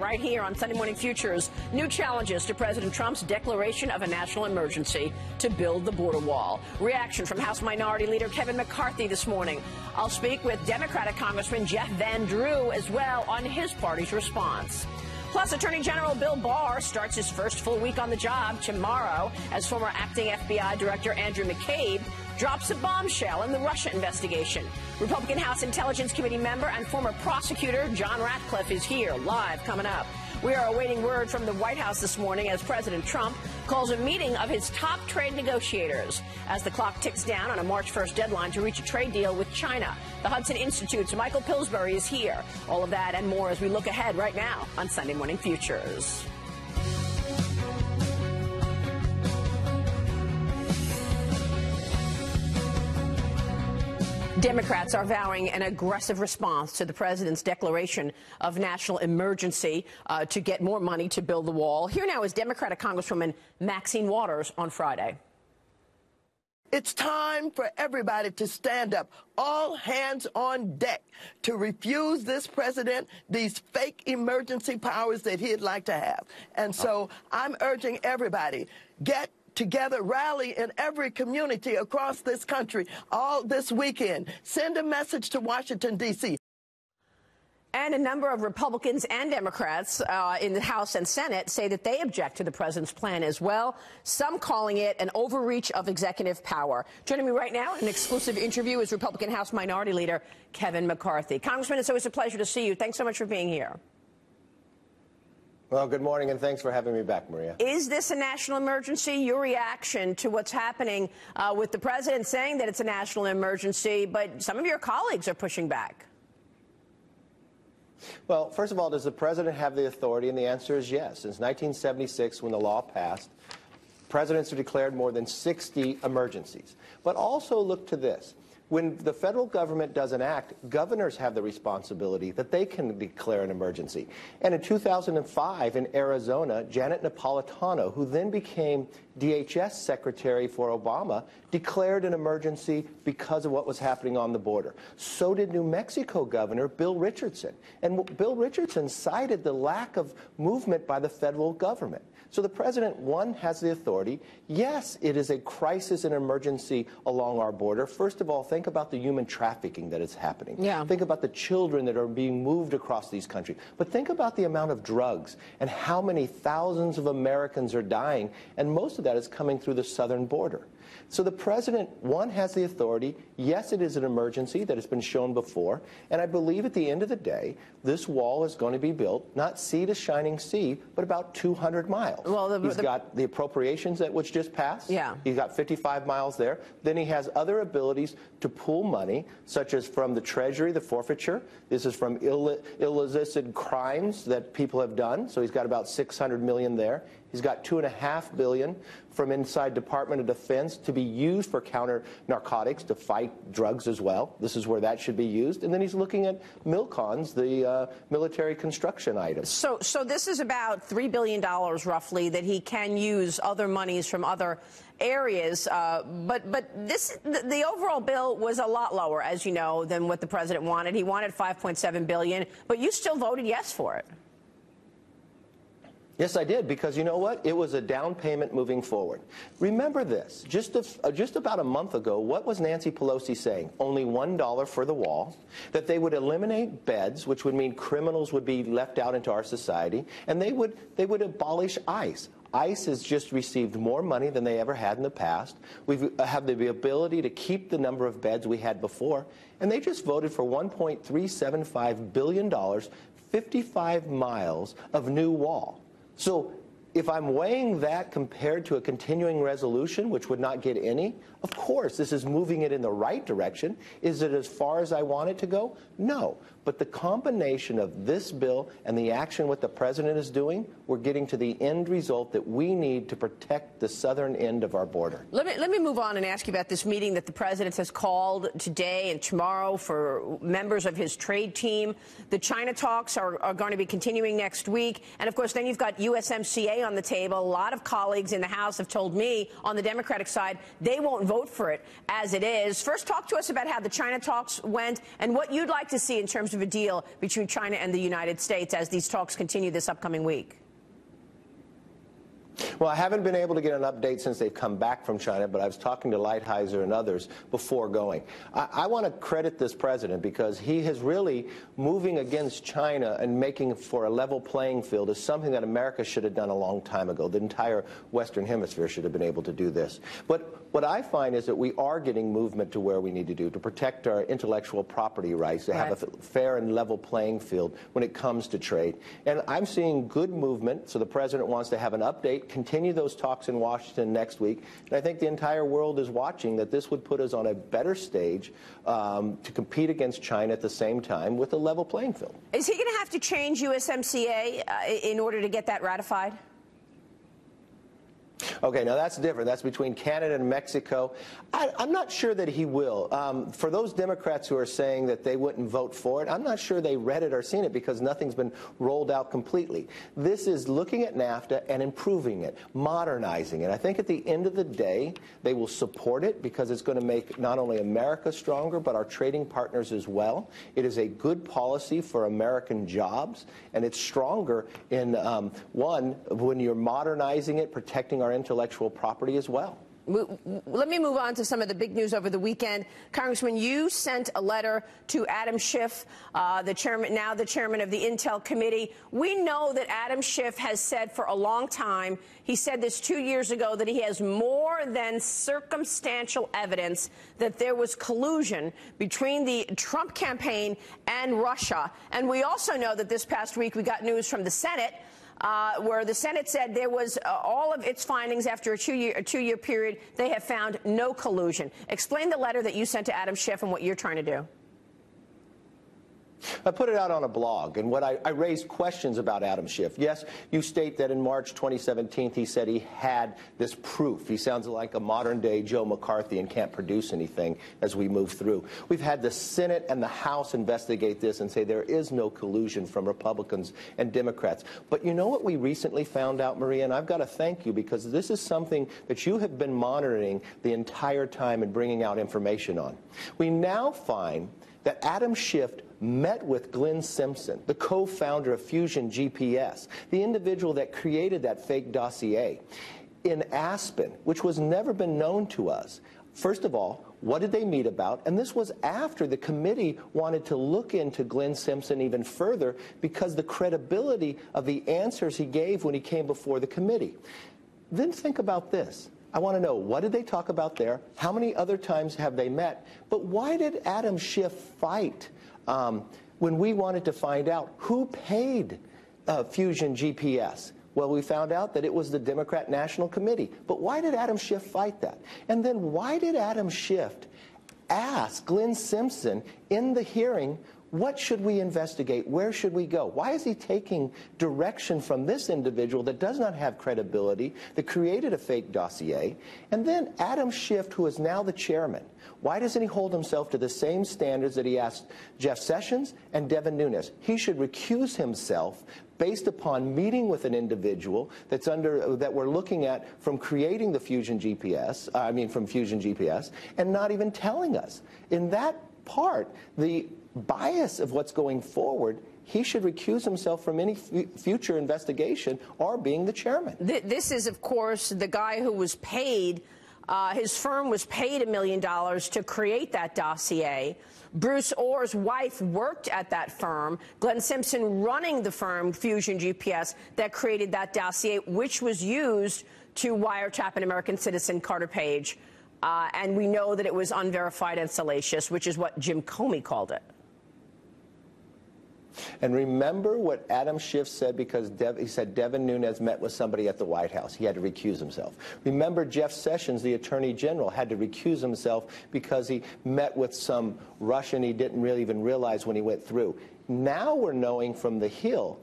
right here on Sunday Morning Futures. New challenges to President Trump's declaration of a national emergency to build the border wall. Reaction from House Minority Leader Kevin McCarthy this morning. I'll speak with Democratic Congressman Jeff Van Drew as well on his party's response. Plus, Attorney General Bill Barr starts his first full week on the job tomorrow as former acting FBI Director Andrew McCabe drops a bombshell in the Russia investigation. Republican House Intelligence Committee member and former prosecutor John Ratcliffe is here, live coming up. We are awaiting word from the White House this morning as President Trump calls a meeting of his top trade negotiators as the clock ticks down on a March 1st deadline to reach a trade deal with China. The Hudson Institute's Michael Pillsbury is here. All of that and more as we look ahead right now on Sunday Morning Futures. Democrats are vowing an aggressive response to the president's declaration of national emergency to get more money to build the wall. Here now is Democratic Congresswoman Maxine Waters on Friday. It's time for everybody to stand up, all hands on deck, to refuse this president these fake emergency powers that he'd like to have. And so I'm urging everybody, get together, rally in every community across this country all this weekend. Send a message to Washington, D.C. And a number of Republicans and Democrats in the House and Senate say that they object to the president's plan as well, some calling it an overreach of executive power. Joining me right now in an exclusive interview is Republican House Minority Leader Kevin McCarthy. Congressman, it's always a pleasure to see you. Thanks so much for being here. Well, good morning, and thanks for having me back, Maria. Is this a national emergency? Your reaction to what's happening with the president saying that it's a national emergency, but some of your colleagues are pushing back. Well, first of all, does the president have the authority? And the answer is yes. Since 1976, when the law passed, presidents have declared more than 60 emergencies. But also look to this. When the federal government does an act, governors have the responsibility that they can declare an emergency. And in 2005 in Arizona, Janet Napolitano, who then became DHS Secretary for Obama, declared an emergency because of what was happening on the border. So did New Mexico Governor Bill Richardson. And Bill Richardson cited the lack of movement by the federal government. So the president, one, has the authority. Yes, it is a crisis and emergency along our border. First of all, think about the human trafficking that is happening. Yeah. Think about the children that are being moved across these countries. But think about the amount of drugs and how many thousands of Americans are dying, and most of that is coming through the southern border. So the president, one, has the authority. Yes, it is an emergency that has been shown before. And I believe at the end of the day, this wall is going to be built, not sea to shining sea, but about 200 miles. Well, he's got the appropriations that which just passed. Yeah. He's got 55 miles there. Then he has other abilities to pool money, such as from the Treasury, the forfeiture. This is from illicit crimes that people have done. So he's got about $600 million there. He's got $2.5 billion from inside Department of Defense to be used for counter narcotics to fight drugs as well. This is where that should be used. And then he's looking at MILCONs, the military construction items. So this is about $3 billion roughly that he can use other monies from other areas. But the overall bill was a lot lower, as you know, than what the president wanted. He wanted $5.7 billion, but you still voted yes for it. Yes, I did, because you know what? It was a down payment moving forward. Remember this, just about a month ago, what was Nancy Pelosi saying? Only $1 for the wall, that they would eliminate beds, which would mean criminals would be left out into our society, and they would abolish ICE. ICE has just received more money than they ever had in the past. We have the ability to keep the number of beds we had before, and they just voted for $1.375 billion, 55 miles of new wall. So if I'm weighing that compared to a continuing resolution, which would not get any, of course, this is moving it in the right direction. Is it as far as I want it to go? No. But the combination of this bill and the action what the president is doing, we're getting to the end result that we need to protect the southern end of our border. Let me move on and ask you about this meeting that the president has called today and tomorrow for members of his trade team. The China talks are going to be continuing next week. And, of course, then you've got USMCA on the table. A lot of colleagues in the House have told me on the Democratic side they won't vote for it as it is. First, talk to us about how the China talks went and what you'd like to see in terms of of a deal between China and the United States as these talks continue this upcoming week? Well, I haven't been able to get an update since they've come back from China, but I was talking to Lighthizer and others before going. I want to credit this president because he is really moving against China and making for a level playing field is something that America should have done a long time ago. The entire Western Hemisphere should have been able to do this. But what I find is that we are getting movement to where we need to do to protect our intellectual property rights, to have a fair and level playing field when it comes to trade. And I'm seeing good movement, so the president wants to have an update, continue those talks in Washington next week. And I think the entire world is watching that this would put us on a better stage to compete against China at the same time with a level playing field. Is he going to have to change USMCA in order to get that ratified? Okay, now that's different. That's between Canada and Mexico. I'm not sure that he will. For those Democrats who are saying that they wouldn't vote for it, I'm not sure they read it or seen it because nothing's been rolled out completely. This is looking at NAFTA and improving it, modernizing it. I think at the end of the day, they will support it because it's going to make not only America stronger, but our trading partners as well. It is a good policy for American jobs, and it's stronger in, one, when you're modernizing it, protecting our intellectual property as well. Let me move on to some of the big news over the weekend. Congressman, you sent a letter to Adam Schiff, the chairman of the Intel Committee. We know that Adam Schiff has said for a long time, he said this 2 years ago, that he has more than circumstantial evidence that there was collusion between the Trump campaign and Russia. And we also know that this past week we got news from the Senate where the Senate said there was all of its findings after a two-year period. They have found no collusion. Explain the letter that you sent to Adam Schiff and what you're trying to do. I put it out on a blog, and what I raised questions about Adam Schiff. Yes, you state that in March 2017 he said he had this proof. He sounds like a modern-day Joe McCarthy and can't produce anything as we move through. We've had the Senate and the House investigate this and say there is no collusion from Republicans and Democrats. But you know what we recently found out, Maria, and I've got to thank you because this is something that you have been monitoring the entire time and bringing out information on. We now find that Adam Schiff met with Glenn Simpson, the co-founder of Fusion GPS, the individual that created that fake dossier, in Aspen, which was never been known to us. First of all, what did they meet about? And this was after the committee wanted to look into Glenn Simpson even further because the credibility of the answers he gave when he came before the committee. Then think about this. I want to know, what did they talk about there? How many other times have they met? But why did Adam Schiff fight when we wanted to find out who paid Fusion GPS? Well, we found out that it was the Democrat National Committee. But why did Adam Schiff fight that? And then why did Adam Schiff ask Glenn Simpson in the hearing, what should we investigate? Where should we go? Why is he taking direction from this individual that does not have credibility, that created a fake dossier? And then Adam Schiff, who is now the chairman, why doesn't he hold himself to the same standards that he asked Jeff Sessions and Devin Nunes? He should recuse himself based upon meeting with an individual that we're looking at from creating the Fusion GPS, from Fusion GPS, and not even telling us. In that part, the bias of what's going forward, he should recuse himself from any future investigation or being the chairman. This is, of course, the guy who was paid, his firm was paid $1 million to create that dossier. Bruce Orr's wife worked at that firm. Glenn Simpson running the firm, Fusion GPS, that created that dossier, which was used to wiretap an American citizen, Carter Page. And we know that it was unverified and salacious, which is what Jim Comey called it. And remember what Adam Schiff said, because he said Devin Nunes met with somebody at the White House. He had to recuse himself. Remember Jeff Sessions, the Attorney General, had to recuse himself because he met with some Russian he didn't really even realize when he went through. Now we're knowing from the Hill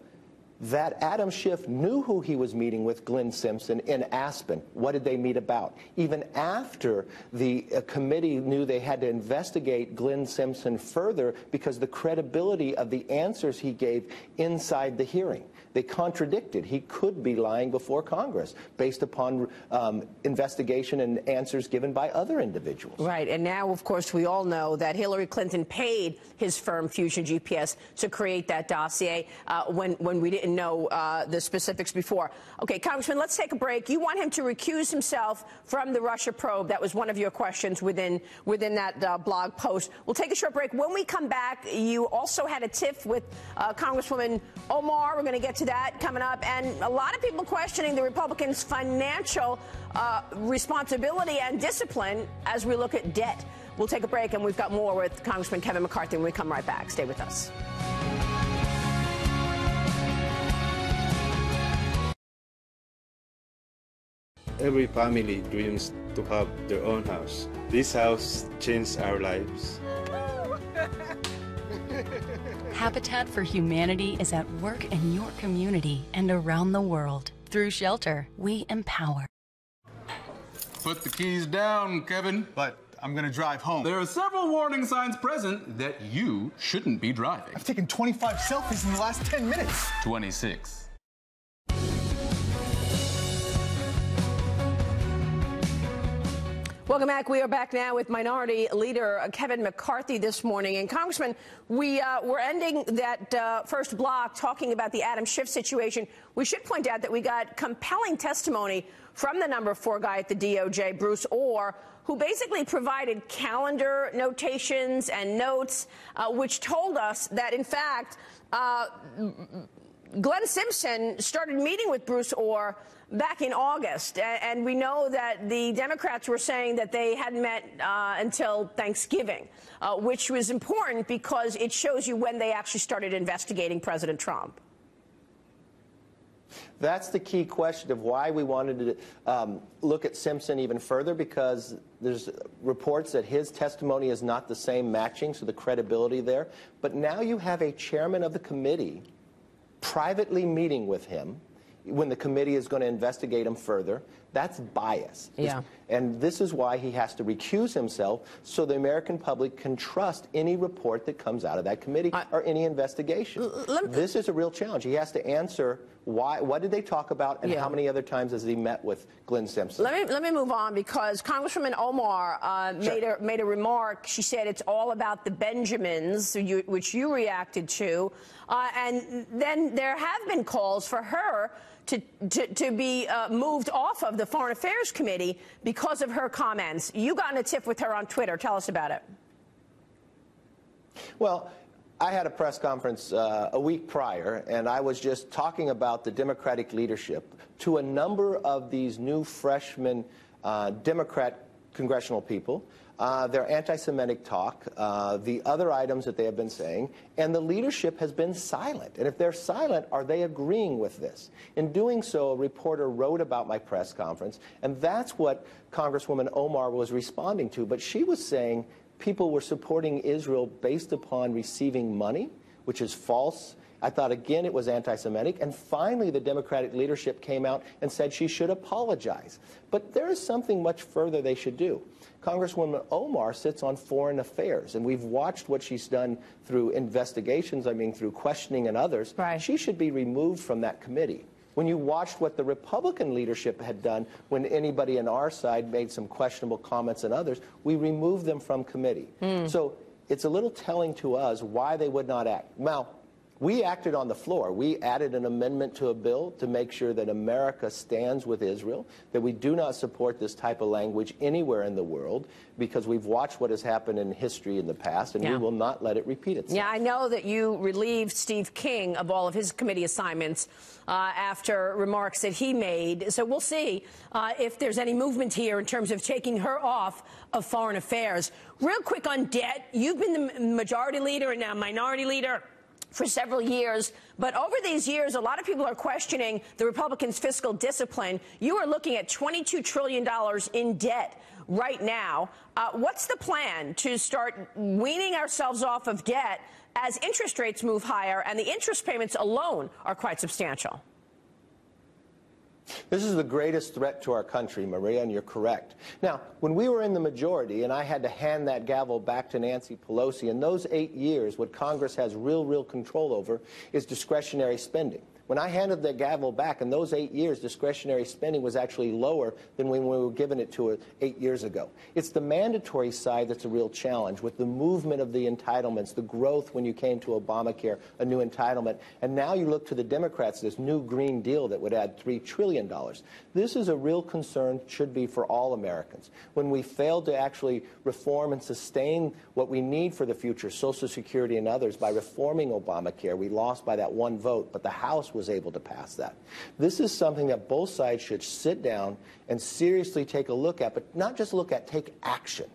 that Adam Schiff knew who he was meeting with, Glenn Simpson, in Aspen. What did they meet about? Even after the committee knew they had to investigate Glenn Simpson further because the credibility of the answers he gave inside the hearing. They contradicted. He could be lying before Congress based upon investigation and answers given by other individuals. Right. And now, of course, we all know that Hillary Clinton paid his firm Fusion GPS to create that dossier when we didn't know the specifics before. Okay, Congressman, let's take a break. You want him to recuse himself from the Russia probe. That was one of your questions within that blog post. We'll take a short break. When we come back, you also had a tiff with Congresswoman Omar. We're going to get to that coming up. And a lot of people questioning the Republicans' financial responsibility and discipline as we look at debt. We'll take a break, and we've got more with Congressman Kevin McCarthy when we come right back. Stay with us. Every family dreams to have their own house. This house changed our lives. Habitat for Humanity is at work in your community and around the world. Through shelter, we empower. Put the keys down, Kevin. But I'm gonna drive home. There are several warning signs present that you shouldn't be driving. I've taken 25 selfies in the last 10 minutes. 26. Welcome back. We are back now with Minority Leader Kevin McCarthy this morning. And Congressman, we're ending that first block talking about the Adam Schiff situation. We should point out that we got compelling testimony from the number 4 guy at the DOJ, Bruce Orr, who basically provided calendar notations and notes, which told us that, in fact, Glenn Simpson started meeting with Bruce Orr back in August, and we know that the Democrats were saying that they hadn't met until Thanksgiving, which was important because it shows you when they actually started investigating President Trump. That's the key question of why we wanted to look at Simpson even further, because there's reports that his testimony is not the same matching, so the credibility there. But now you have a chairman of the committee privately meeting with him when the committee is going to investigate him further. That's bias. Yeah. And this is why he has to recuse himself, so the American public can trust any report that comes out of that committee or any investigation. This is a real challenge. He has to answer what did they talk about, and how many other times has he met with Glenn Simpson. Let me move on, because Congresswoman Omar made a remark. She said it's all about the Benjamins, which you reacted to, and then there have been calls for her to be moved off of the Foreign Affairs Committee because of her comments. You got in a tiff with her on Twitter. Tell us about it. Well, I had a press conference a week prior, and I was just talking about the Democratic leadership to a number of these new freshman Democrat congressional people, their anti-Semitic talk, the other items that they have been saying, and the leadership has been silent. And if they're silent, are they agreeing with this? In doing so, a reporter wrote about my press conference, and that's what Congresswoman Omar was responding to. But she was saying people were supporting Israel based upon receiving money, which is false. I thought, again, it was anti-Semitic. And finally, the Democratic leadership came out and said she should apologize. But there is something much further they should do. Congresswoman Omar sits on foreign affairs, and we've watched what she's done through investigations, through questioning and others. Right. She should be removed from that committee. When you watched what the Republican leadership had done when anybody on our side made some questionable comments and others, we removed them from committee. So it's a little telling to us why they would not act. Now, we acted on the floor. We added an amendment to a bill to make sure that America stands with Israel, that we do not support this type of language anywhere in the world, because we've watched what has happened in history in the past, and we will not let it repeat itself. Yeah, I know that you relieved Steve King of all of his committee assignments after remarks that he made. So we'll see if there's any movement here in terms of taking her off of foreign affairs. Real quick on debt, you've been the majority leader and now minority leader for several years, but over these years, a lot of people are questioning the Republicans' fiscal discipline. You are looking at $22 trillion in debt right now. What's the plan to start weaning ourselves off of debt as interest rates move higher, and the interest payments alone are quite substantial? This is the greatest threat to our country, Maria, and you're correct. Now, when we were in the majority and I had to hand that gavel back to Nancy Pelosi, in those 8 years, what Congress has real control over is discretionary spending. When I handed the gavel back, in those 8 years, discretionary spending was actually lower than when we were giving it to it 8 years ago. It's the mandatory side that's a real challenge, with the movement of the entitlements, the growth when you came to Obamacare, a new entitlement. And now you look to the Democrats, this new Green Deal that would add $3 trillion. This is a real concern, should be for all Americans. When we failed to actually reform and sustain what we need for the future, Social Security and others, by reforming Obamacare, we lost by that one vote, but the House was able to pass that. This is something that both sides should sit down and seriously take a look at, but not just look at, take action.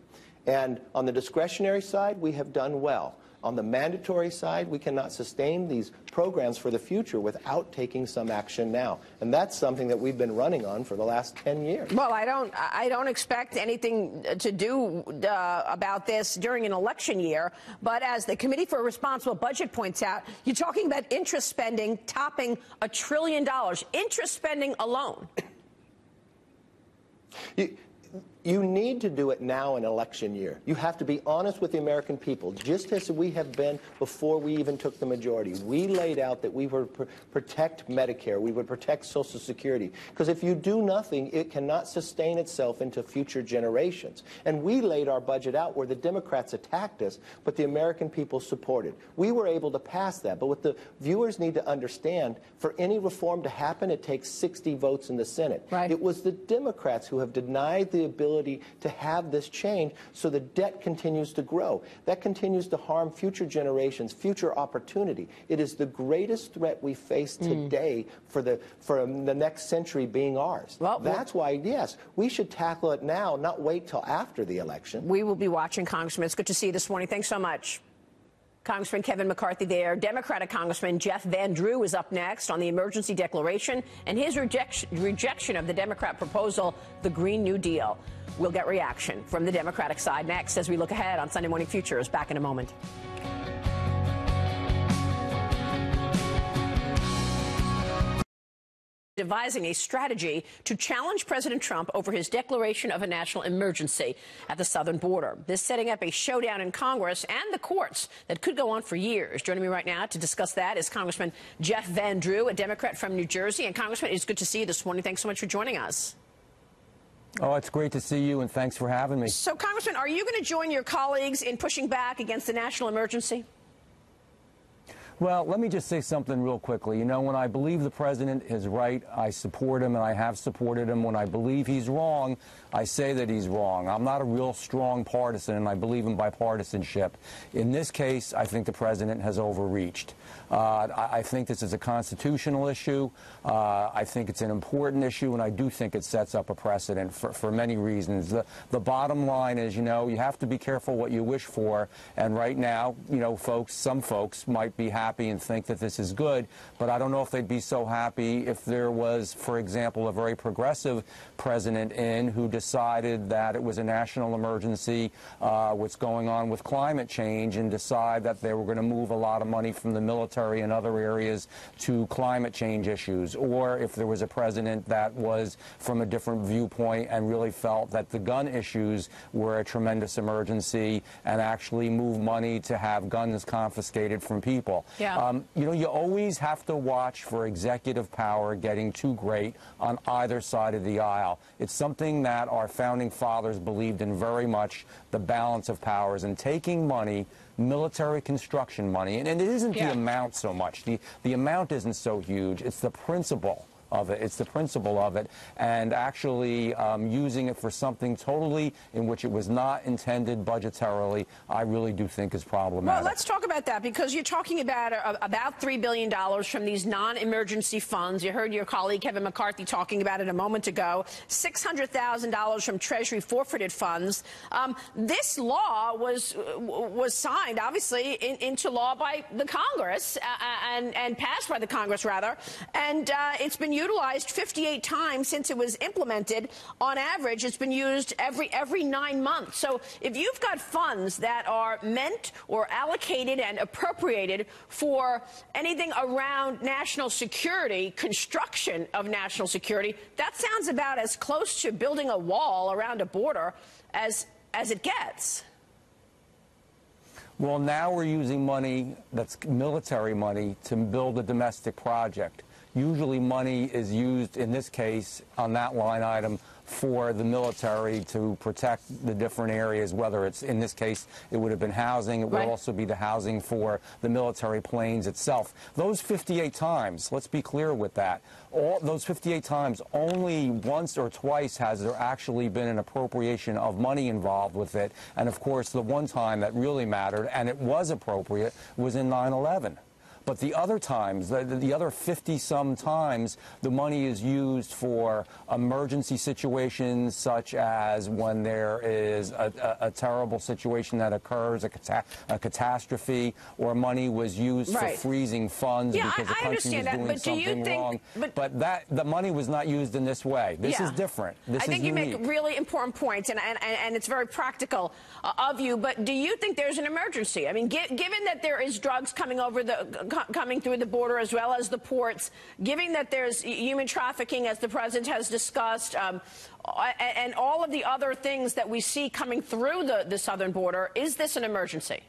And on the discretionary side, we have done well. On the mandatory side, we cannot sustain these programs for the future without taking some action now. And that's something that we've been running on for the last 10 years. Well, I don't expect anything to do about this during an election year. But as the Committee for a Responsible Budget points out, you're talking about interest spending topping $1 trillion. Interest spending alone. You need to do it now in election year. You have to be honest with the American people, just as we have been before we even took the majority. We laid out that we would protect Medicare, we would protect Social Security, because if you do nothing, it cannot sustain itself into future generations. And we laid our budget out where the Democrats attacked us, but the American people supported. We were able to pass that, but what the viewers need to understand, for any reform to happen, it takes 60 votes in the Senate. Right. It was the Democrats who have denied the ability to have this change, so the debt continues to grow. That continues to harm future generations, future opportunity. It is the greatest threat we face today for the next century being ours. Well, that's why, yes, we should tackle it now, not wait till after the election. We will be watching, Congressman. It's good to see you this morning. Thanks so much. Congressman Kevin McCarthy there. Democratic Congressman Jeff Van Drew is up next on the emergency declaration and his rejection of the Democrat proposal, the Green New Deal. We'll get reaction from the Democratic side next as we look ahead on Sunday Morning Futures. Back in a moment. Devising a strategy to challenge President Trump over his declaration of a national emergency at the southern border. This setting up a showdown in Congress and the courts that could go on for years. Joining me right now to discuss that is Congressman Jeff Van Drew, a Democrat from New Jersey. And Congressman, it's good to see you this morning. Thanks so much for joining us. Oh, it's great to see you, and thanks for having me. So, Congressman, are you going to join your colleagues in pushing back against the national emergency? Well, let me just say something real quickly. You know, when I believe the president is right, I support him, and I have supported him. When I believe he's wrong, I say that he's wrong. I'm not a real strong partisan, and I believe in bipartisanship. In this case, I think the president has overreached. I think this is a constitutional issue. I think it's an important issue, and I do think it sets up a precedent for many reasons. The bottom line is, you know, you have to be careful what you wish for, and right now, you know, some folks might be happy and think that this is good, but I don't know if they'd be so happy if there was, for example, a very progressive president who decided that it was a national emergency, what's going on with climate change, and decide that they were going to move a lot of money from the military and other areas to climate change issues, or if there was a president that was from a different viewpoint and really felt that the gun issues were a tremendous emergency and actually move money to have guns confiscated from people. Yeah. You know, you always have to watch for executive power getting too great on either side of the aisle. It's something that our founding fathers believed in very much, the balance of powers, and taking money, military construction money, and it isn't the amount so much. The amount isn't so huge. It's the principle of it. It's the principle of it, and actually using it for something totally in which it was not intended budgetarily, I really do think is problematic. Well, let's talk about that, because you're talking about $3 billion from these non-emergency funds. You heard your colleague Kevin McCarthy talking about it a moment ago. $600,000 from Treasury forfeited funds. This law was signed, obviously, into law by the Congress and passed by the Congress, rather, and it's been utilized 58 times since it was implemented. On average, it's been used every 9 months. So if you've got funds that are meant or allocated and appropriated for anything around national security, construction of national security, that sounds about as close to building a wall around a border as it gets. Well, now we're using money that's military money to build a domestic project. Usually money is used, in this case, on that line item, for the military to protect the different areas, whether it's, in this case, it would have been housing. It would also be the housing for the military planes itself. Those 58 times, let's be clear with that, all those 58 times, only once or twice has there actually been an appropriation of money involved with it. And, of course, the one time that really mattered, and it was appropriate, was in 9/11. But the other times, the other 50-some times, the money is used for emergency situations, such as when there is a terrible situation that occurs, a catastrophe, or money was used for freezing funds because the country was doing something wrong. But the money was not used in this way. This is different. This is unique. I think you make really important points, and it's very practical of you. But do you think there's an emergency? I mean, given that there is drugs coming over coming through the border as well as the ports, given that there's human trafficking, as the president has discussed, and all of the other things that we see coming through the southern border, is this an emergency?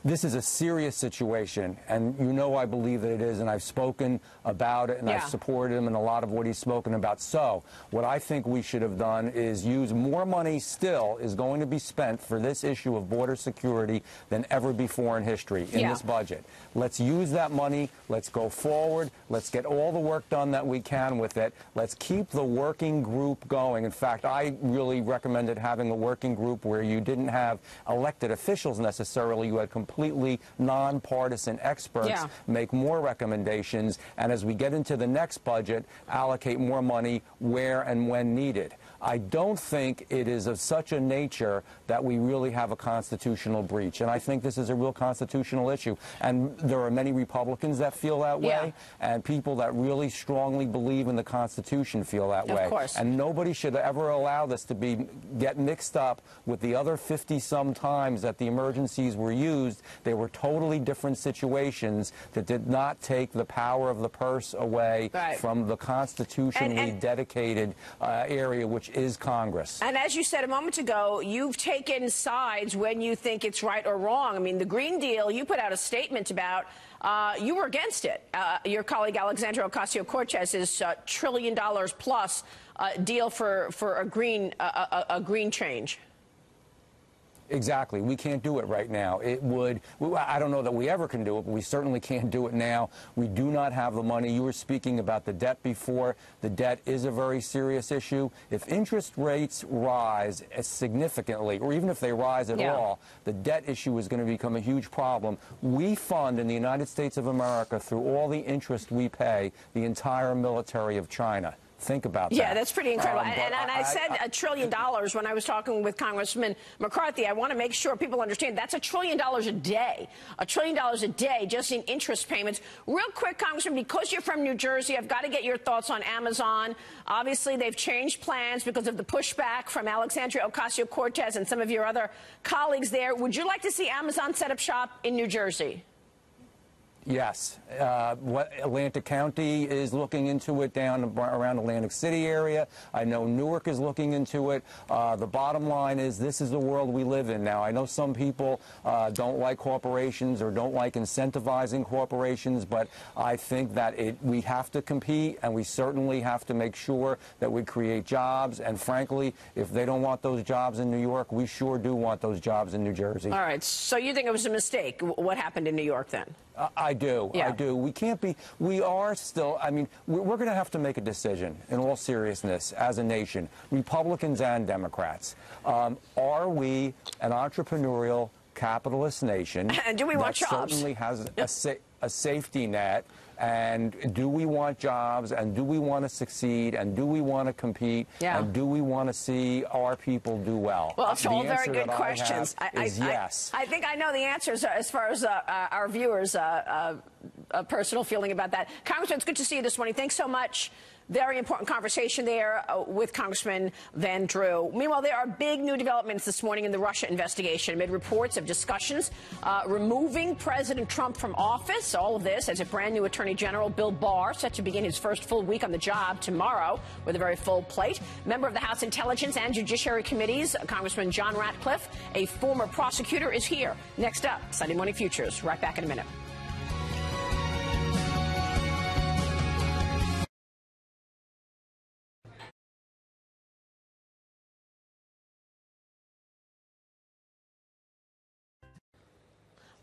This is a serious situation, and you know I believe that it is, and I've spoken about it, and I've supported him in a lot of what he's spoken about. So what I think we should have done is use more money still is going to be spent for this issue of border security than ever before in history in this budget. Let's use that money. Let's go forward. Let's get all the work done that we can with it. Let's keep the working group going. In fact, I really recommended having a working group where you didn't have elected officials necessarily. You had completely nonpartisan experts make more recommendations, and as we get into the next budget, allocate more money where and when needed. I don't think it is of such a nature that we really have a constitutional breach, and I think this is a real constitutional issue. And there are many Republicans that feel that way, and people that really strongly believe in the Constitution feel that way. Of course. And nobody should ever allow this to get mixed up with the other 50-some times that the emergencies were used. They were totally different situations that did not take the power of the purse away from the constitutionally dedicated area, which is Congress. And as you said a moment ago, you've taken sides when you think it's right or wrong. I mean, the Green Deal, you put out a statement about, you were against it. Your colleague Alexandria Ocasio-Cortez's trillion-plus deal for a green change. Exactly. We can't do it right now. It would, I don't know that we ever can do it, but we certainly can't do it now. We do not have the money. You were speaking about the debt before. The debt is a very serious issue. If interest rates rise significantly, or even if they rise at all, the debt issue is going to become a huge problem. We fund in the United States of America, through all the interest we pay, the entire military of China. Think about that. Yeah, that's pretty incredible. And I said $1 trillion when I was talking with Congressman McCarthy. I want to make sure people understand that's $1 trillion a day. $1 trillion a day just in interest payments. Real quick, Congressman, because you're from New Jersey, I've got to get your thoughts on Amazon. Obviously, they've changed plans because of the pushback from Alexandria Ocasio-Cortez and some of your other colleagues there. Would you like to see Amazon set up shop in New Jersey? Yes. What Atlantic County is looking into it down around Atlantic City area. I know Newark is looking into it. The bottom line is this is the world we live in now. I know some people don't like corporations or don't like incentivizing corporations, but I think that we have to compete, and we certainly have to make sure that we create jobs. And frankly, if they don't want those jobs in New York, we sure do want those jobs in New Jersey. All right. So you think it was a mistake, what happened in New York then? I do. I do. We can't be, we are still, I mean, we're going to have to make a decision in all seriousness as a nation, Republicans and Democrats. Are we an entrepreneurial capitalist nation and do we want jobs? That certainly has a safety net? And do we want jobs? And do we want to succeed? And do we want to compete? And do we want to see our people do well? Well, it's all very good questions. Yes. I think I know the answers as far as our viewers' personal feeling about that. Congressman, it's good to see you this morning. Thanks so much. Very important conversation there with Congressman Van Drew. Meanwhile, there are big new developments this morning in the Russia investigation amid reports of discussions removing President Trump from office. All of this as a brand new Attorney General Bill Barr set to begin his first full week on the job tomorrow with a very full plate. Member of the House Intelligence and Judiciary Committees, Congressman John Ratcliffe, a former prosecutor, is here. Next up, Sunday Morning Futures. Right back in a minute.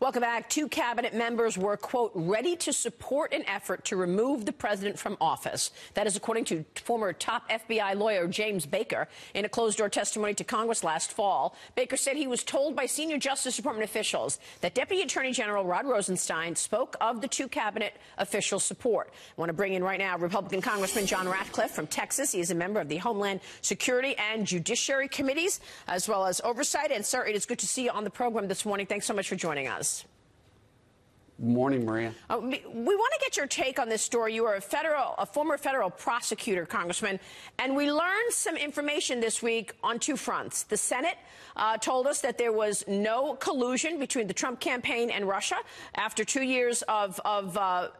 Welcome back. Two cabinet members were, quote, ready to support an effort to remove the president from office. That is according to former top FBI lawyer James Baker in a closed-door testimony to Congress last fall. Baker said he was told by senior Justice Department officials that Deputy Attorney General Rod Rosenstein spoke of the two cabinet officials' support. I want to bring in right now Republican Congressman John Ratcliffe from Texas. He is a member of the Homeland Security and Judiciary Committees, as well as Oversight. And, sir, it is good to see you on the program this morning. Thanks so much for joining us. Good morning, Maria. We want to get your take on this story. You are a former federal prosecutor, Congressman, and we learned some information this week on two fronts. The Senate told us that there was no collusion between the Trump campaign and Russia after 2 years of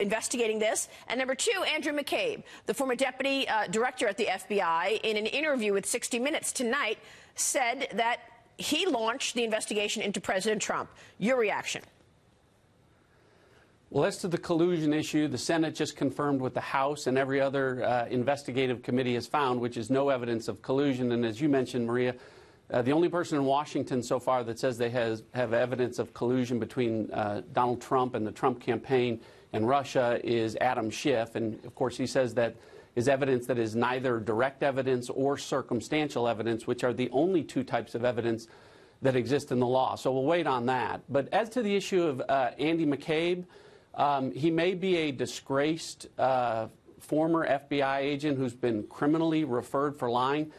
investigating this. And number two, Andrew McCabe, the former deputy director at the FBI, in an interview with 60 Minutes tonight, said that he launched the investigation into President Trump. Your reaction? Well, as to the collusion issue, the Senate just confirmed what the House and every other investigative committee has found, which is no evidence of collusion. And as you mentioned, Maria, the only person in Washington so far that says they have evidence of collusion between Donald Trump and the Trump campaign and Russia is Adam Schiff. And, of course, he says that is evidence that is neither direct evidence or circumstantial evidence, which are the only two types of evidence that exist in the law. So we'll wait on that. But as to the issue of Andy McCabe, he may be a disgraced former FBI agent who's been criminally referred for lying,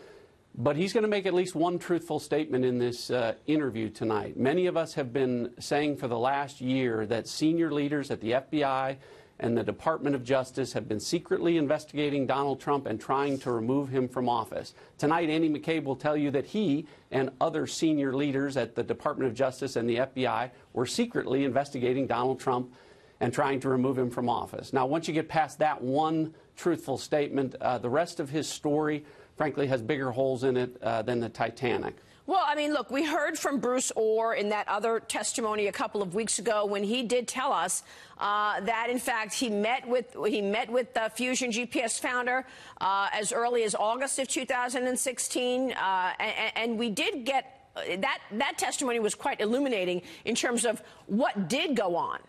but he's going to make at least one truthful statement in this interview tonight. Many of us have been saying for the last year that senior leaders at the FBI and the Department of Justice have been secretly investigating Donald Trump and trying to remove him from office. Tonight, Andy McCabe will tell you that he and other senior leaders at the Department of Justice and the FBI were secretly investigating Donald Trump and trying to remove him from office. Now, once you get past that one truthful statement, the rest of his story, frankly, has bigger holes in it than the Titanic. Well, I mean, look, we heard from Bruce Orr in that other testimony a couple of weeks ago when he did tell us that, in fact, he met with the Fusion GPS founder as early as August of 2016, and we did get that testimony was quite illuminating in terms of what did go on.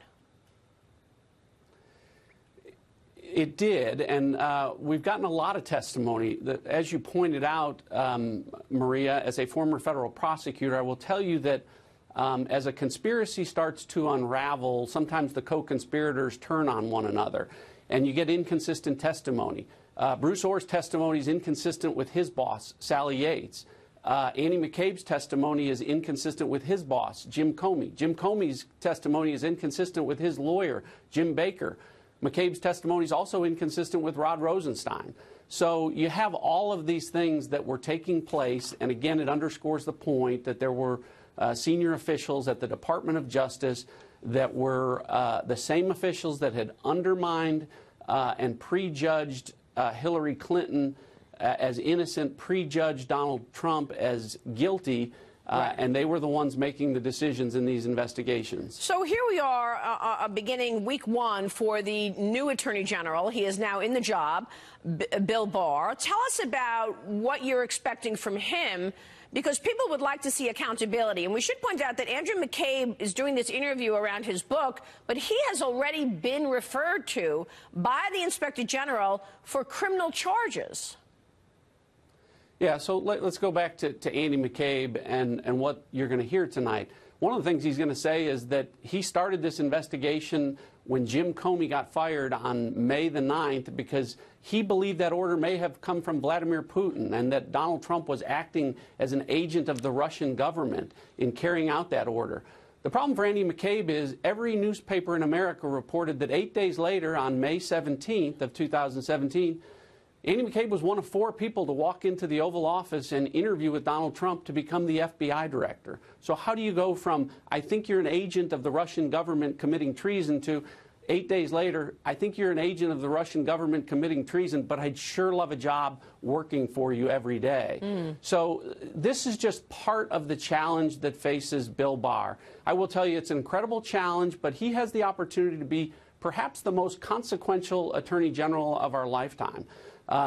It did, and we've gotten a lot of testimony. That, as you pointed out, Maria, as a former federal prosecutor, I will tell you that as a conspiracy starts to unravel, sometimes the co-conspirators turn on one another, and you get inconsistent testimony. Bruce Orr's testimony is inconsistent with his boss, Sally Yates. Andy McCabe's testimony is inconsistent with his boss, Jim Comey. Jim Comey's testimony is inconsistent with his lawyer, Jim Baker. McCabe's testimony is also inconsistent with Rod Rosenstein. So you have all of these things that were taking place, and again, it underscores the point that there were senior officials at the Department of Justice that were the same officials that had undermined and prejudged Hillary Clinton as innocent, prejudged Donald Trump as guilty. Right. And they were the ones making the decisions in these investigations. So here we are beginning week one for the new Attorney General. He is now in the job, Bill Barr. Tell us about what you're expecting from him, because people would like to see accountability. And we should point out that Andrew McCabe is doing this interview around his book, but he has already been referred to by the Inspector General for criminal charges. Yeah, so let's go back to Andy McCabe and what you're going to hear tonight. One of the things he's going to say is that he started this investigation when Jim Comey got fired on May the 9th because he believed that order may have come from Vladimir Putin and that Donald Trump was acting as an agent of the Russian government in carrying out that order. The problem for Andy McCabe is every newspaper in America reported that 8 days later, on May 17th of 2017, Andy McCabe was one of 4 people to walk into the Oval Office and interview with Donald Trump to become the FBI director. So how do you go from, I think you're an agent of the Russian government committing treason, to 8 days later, I think you're an agent of the Russian government committing treason, but I'd sure love a job working for you every day. So this is just part of the challenge that faces Bill Barr. I will tell you it's an incredible challenge, but he has the opportunity to be perhaps the most consequential Attorney General of our lifetime.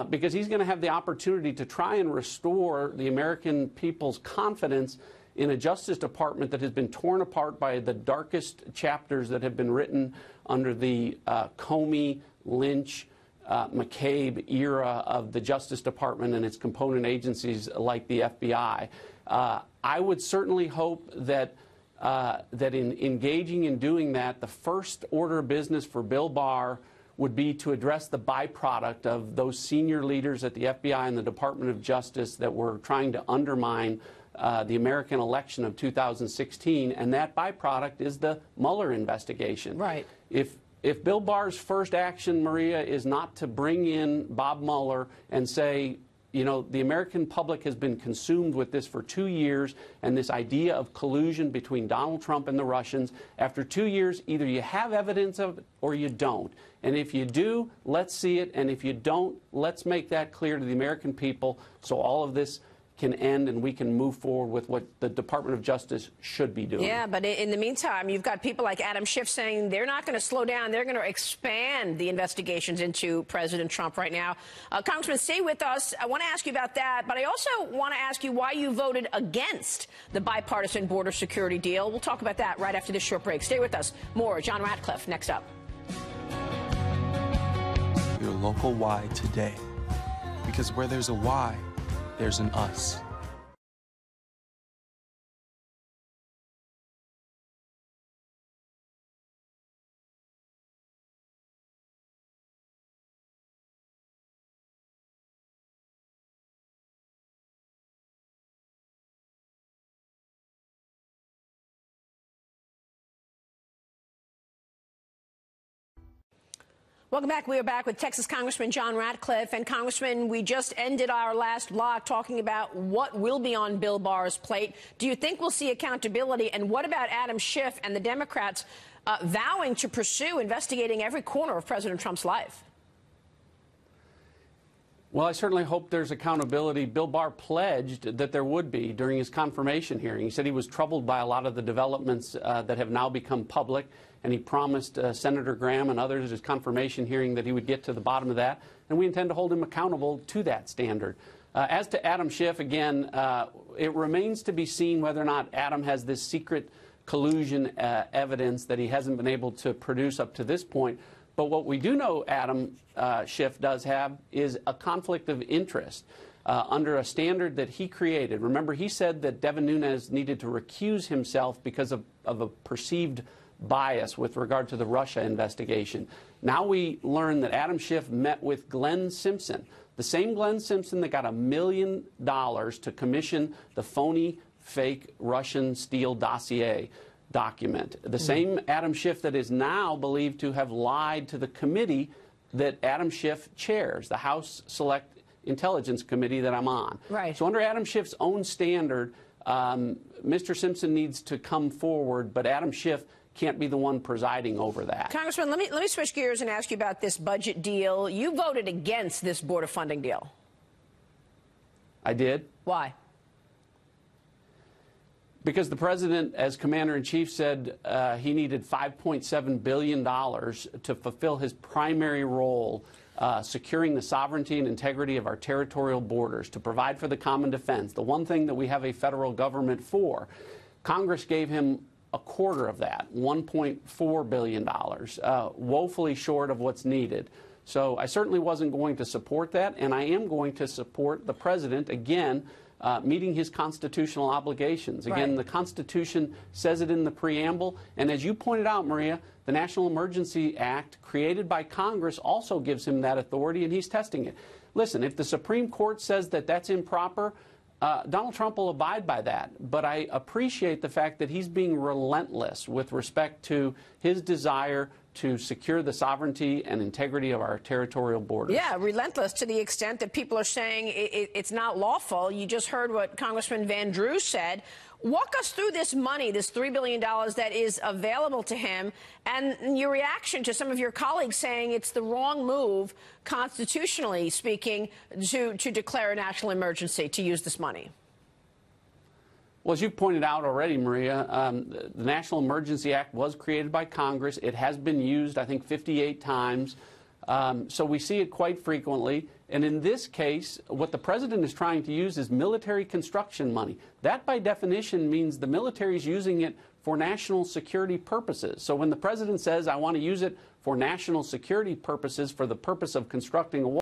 Because he's going to have the opportunity to try and restore the American people's confidence in a Justice Department that has been torn apart by the darkest chapters that have been written under the Comey, Lynch, McCabe era of the Justice Department and its component agencies like the FBI. I would certainly hope that in engaging in doing that, the first order of business for Bill Barr would be to address the byproduct of those senior leaders at the FBI and the Department of Justice that were trying to undermine the American election of 2016, and that byproduct is the Mueller investigation. Right. If Bill Barr's first action, Maria, is not to bring in Bob Mueller and say, you know, the American public has been consumed with this for 2 years, and this idea of collusion between Donald Trump and the Russians. After 2 years, either you have evidence of it or you don't. And if you do, let's see it. And if you don't, let's make that clear to the American people so all of this can end and we can move forward with what the Department of Justice should be doing. Yeah, but in the meantime, you've got people like Adam Schiff saying they're not going to slow down. They're going to expand the investigations into President Trump right now. Congressman, stay with us. I want to ask you about that, but I also want to ask you why you voted against the bipartisan border security deal. We'll talk about that right after this short break. Stay with us. More John Ratcliffe next up. Your local why today. Because where there's a why, there's an us. Welcome back. We are back with Texas Congressman John Ratcliffe. And Congressman, we just ended our last block talking about what will be on Bill Barr's plate. Do you think we'll see accountability? And what about Adam Schiff and the Democrats vowing to pursue investigating every corner of President Trump's life? Well, I certainly hope there's accountability. Bill Barr pledged that there would be during his confirmation hearing. He said he was troubled by a lot of the developments that have now become public, and he promised Senator Graham and others at his confirmation hearing that he would get to the bottom of that, and we intend to hold him accountable to that standard. As to Adam Schiff, again, it remains to be seen whether or not Adam has this secret collusion evidence that he hasn't been able to produce up to this point. But what we do know Adam Schiff does have is a conflict of interest under a standard that he created. Remember, he said that Devin Nunes needed to recuse himself because of a perceived bias with regard to the Russia investigation. Now we learn that Adam Schiff met with Glenn Simpson, the same Glenn Simpson that got $1 million to commission the phony, fake Russian Steele dossier document. The same Adam Schiff that is now believed to have lied to the committee that Adam Schiff chairs, the House Select Intelligence Committee that I'm on. Right. So under Adam Schiff's own standard, Mr. Simpson needs to come forward, but Adam Schiff can't be the one presiding over that. Congressman, let me switch gears and ask you about this budget deal. You voted against this border funding deal. I did. Why? Because the president, as commander-in-chief, said he needed $5.7 billion to fulfill his primary role, securing the sovereignty and integrity of our territorial borders, to provide for the common defense, the one thing that we have a federal government for. Congress gave him a quarter of that, $1.4 billion, woefully short of what's needed. So I certainly wasn't going to support that, and I am going to support the president, again, meeting his constitutional obligations. Again, Right. The Constitution says it in the preamble, and as you pointed out, Maria, the National Emergency Act created by Congress also gives him that authority, and he's testing it. Listen, if the Supreme Court says that that's improper, Donald Trump will abide by that. But I appreciate the fact that he's being relentless with respect to his desire to secure the sovereignty and integrity of our territorial borders. Yeah, relentless to the extent that people are saying it's not lawful. You just heard what Congressman Van Drew said. Walk us through this money, this $3 billion that is available to him, and your reaction to some of your colleagues saying it's the wrong move, constitutionally speaking, to declare a national emergency, to use this money. Well, as you pointed out already, Maria, the National Emergency Act was created by Congress. It has been used, I think, 58 times. So we see it quite frequently. And in this case, what the president is trying to use is military construction money. That, by definition, means the military is using it for national security purposes. So when the president says, I want to use it for national security purposes for the purpose of constructing a wall,